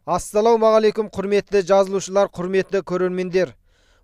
Assalamualaikum құрметті жазылушылар, құрметті көрермендер.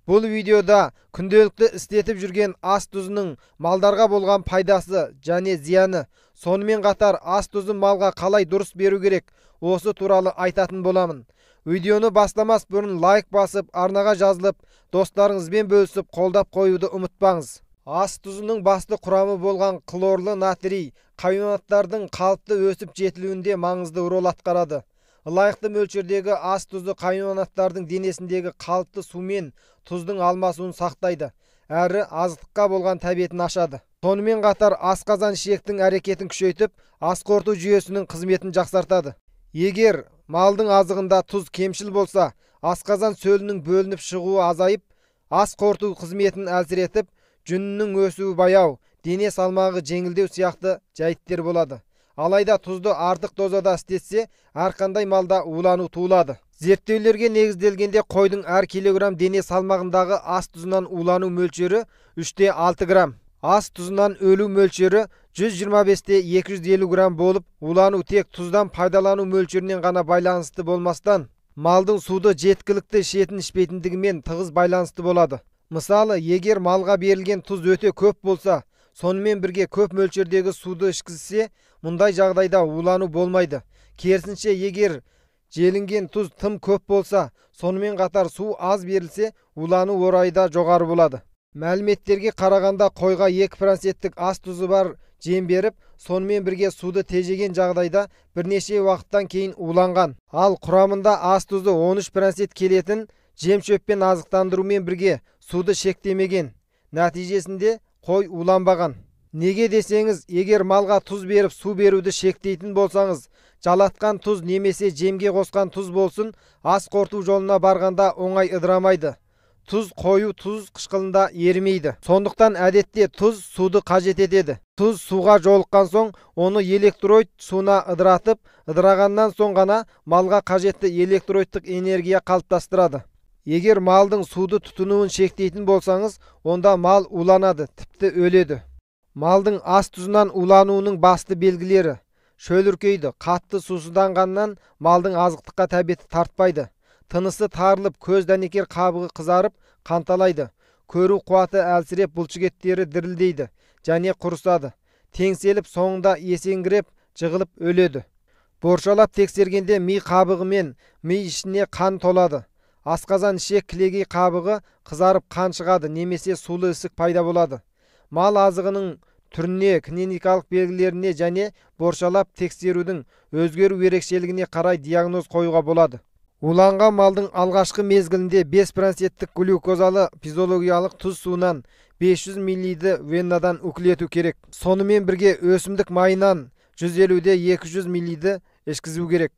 Бұл видеода күнделікті істетіп жүрген ас тұзының малдарға болған пайдасы және зияны, сонымен қатар ас тұзын малға қалай дұрыс беру керек, осы туралы айтатын боламын. Видеоны бастамас бұрын лайк басып, арнаға жазылып, достарыңызбен бөлісіп, қолдап қоюды ұмытпаңыз. Ас тұзының басты құрамы болған хлорлы натрий хайуанаттардың қалыпты өсіп жетілуінде маңызды рол атқарады. Лайықты мөлшердегі ас тұзы хайуанаттардың денесіндегі қалыпты су мен тұздың алмасуын сақтайды, әрі азықтыққа болған тәбетін ашады. Сонымен қатар асқазан ішектің әрекетін күшейтіп, ас қорыту жүйесінің қызметін жақсартады. Егер малдың азығында тұз кемшіл болса, асқазан сөлінің бөлініп шығуы азайып, ас қорыту қызметін әлсіретіп, жүнінің өсуі баяу, дене салмағы жеңілдеу сияқты жайттер болады. Алайда тұзды артық дозада істетсе, әрқандай малда улану туылады. Зерттеулерге негізделгенде қойдың әр килограмм дене салмағындағы ас тұзынан улану мөлшері 3-6 грамм. Ас тұзынан өлу мөлшері 125-250 грамм болып, улану тек тұздан пайдалану мөлшерінен ғана байланысты болмастан, малдың суды жеткілікті ішетін-ішпейтіндігімен тығыз байланысты болады. Мысалы, егер малға берілген тұз өте көп болса, сонымен бірге көп мөлшердегі суды ішкізсе, мұндай жағдайда улану болмайды. Керісінше, егер желінген тұз тым көп болса, сонымен қатар су аз берілсе, улану орайы да жоғары болады. Мәліметтерге қарағанда қойға 2% ас тұзы бар жем беріп, сонымен бірге суды тежеген жағдайда бірнеше уақыттан кейін уланған. Ал құрамында ас тұзы 13% келетін жем шөппен азықтандырумен бірге суды шектемеген. Нәтижесінде қой уланбаған. Неге десеңіз, егер малға тұз беріп су беруді шектейтін болсаңыз, жалатқан тұз немесе жемге қосқан тұз болсын, ас қорыту жолына барғанда оңай ыдырамайды. Тұз қою тұз қышқылында ерімейді. Сондықтан әдетте тұз суды қажет етеді. Тұз суға жолыққан соң, оны электройд суына ыдыратып, ыдырағаннан соң ғана малға қажетті электройдтық энергия қалыптастырады. Егер малдың суды тұтынуын шектейтін болсаңыз, онда мал уланады, тіпті өледі. Малдың ас тұзынан улануының басты белгілері: шөліркейді, қатты сусызданғаннан малдың азықтыққа тәбеті тартпайды, тынысы тарылып, көз дәнекер қабығы қызарып, қанталайды, көру қуаты әлсіреп, бұлшықеттері дірілдейді және құрысады, теңселіп, соңында есеңгіреп, жығылып өледі. Боршалап тексергенде ми қабығы мен ми ішіне қан толады. Асқазан ішек кілегей қабығы қызарып қан шығады, немесе сулы ісік пайда болады. Мал азығының түріне, клиникалық белгілеріне және боршалап тексерудің өзгеру ерекшелігіне қарай диагноз қоюға болады. Уланған малдың алғашқы мезгілінде 5% глюкозалы физиологиялық тұз суынан 500 мл венадан үкілету керек. Сонымен бірге өсімдік майынан 150-200 мл ішкізу керек.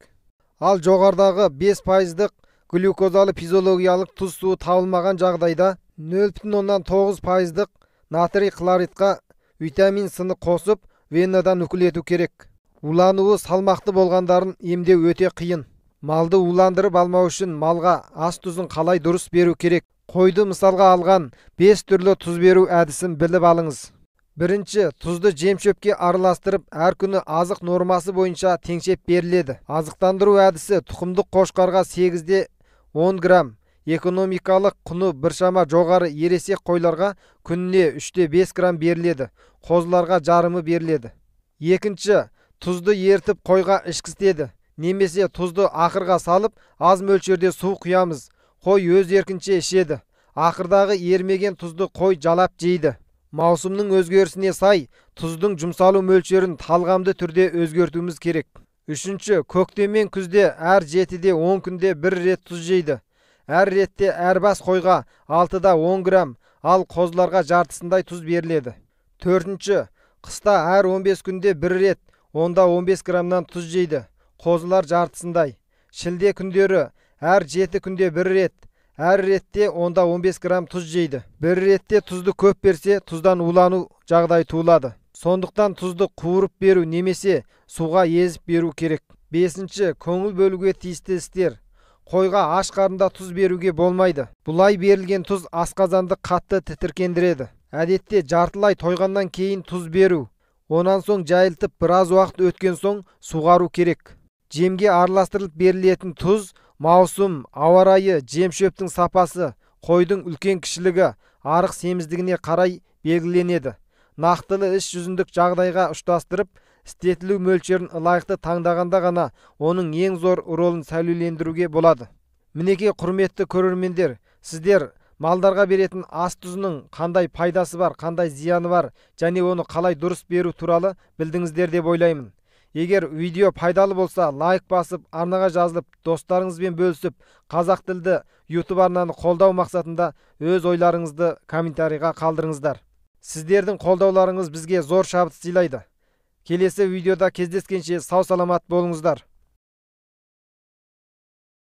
Ал жоғарыдағы 5% глюкозалы физиологиялық тұз суы табылмаған жағдайда 0,9% натрий хлоридқа витамин С-ны қосып, венадан үкілету керек. Улануы салмақты болғандарын емдеу өте қиын. Малды уландырып алмау үшін малға ас тұзын қалай дұрыс беру керек? Қойды мысалға алған 5 түрлі тұз беру әдісін біліп алыңыз. Бірінші, тұзды жем-шөпке араластырып, әр күні азық нормасы бойынша теңшеп беріледі. Азықтандыру әдісі: тұқымдық қошқарға 8-10 грамм, экономикалық құны біршама жоғары ересек қойларға күніне 3-5 грамм беріледі, қозыларға жарымы беріледі. Екінші, тұзды ертіп қойға ішкізеді, немесе тұзды ақырға салып, аз мөлшерде су құямыз. Қой өз еркінше ішеді. Ақырдағы ермеген тұзды қой жалап жейді. Маусымның өзгерісіне сай, тұздың жұмсалу мөлшерін талғамды түрде өзгертуіміз керек. Үшінші, көктем мен күзде әр 7-10 күнде бір рет тұз жейді. Әр ретте әр бас қойға 6-10 грамм, ал қозыларға жартысындай тұз беріледі. Төртінші, қыста әр 15 күнде бір рет 10-15 граммнан тұз жейді. Қозылар жартысындай. Шілде күндері әр 7 күнде бір рет, әр ретте 10-15 грамм тұз жейді. Бір ретте тұзды көп берсе, тұздан улану жағдай туылады. Сондықтан тұзды қуырып беру немесе суға езіп беру керек. Бесінші, көңіл бөлуге тиісті істер. Қойға аш қарында тұз беруге болмайды. Бұлай берілген тұз асқазанды қатты тітіркендіреді. Әдетте жартылай тойғаннан кейін тұз беру. Онан соң жайылтып біраз уақыт өткен соң суғару керек. Жемге араластырылып берілетін тұз, маусым, ауа райы, жем шөптің сапасы, қойдың үлкен кішілігі, арық семіздігіне қарай белгіленеді. Нақтылы іс жүзіндік жағдайға ұштастырып, істетілу мөлшерін лайықты таңдағанда ғана оның ең зор ролын сәулелендіруге болады. Мінеке құрметті көрермендер, сіздер малдарға беретін ас тұзының қандай пайдасы бар, қандай зияны бар, және оны қалай дұрыс беру туралы білдіңіздер деп ойлаймын. Егер видео пайдалы болса, лайк басып, арнаға жазылып, достарыңызбен бөлісіп, қазақ тілді YouTube арнаны қолдау мақсатында өз ойларыңызды комментарийға қалдырыңыздар. Сіздердің қолдауларыңыз бізге зор шабыт сыйлайды. Келесі видеода кездескенше сау саламат болыңыздар.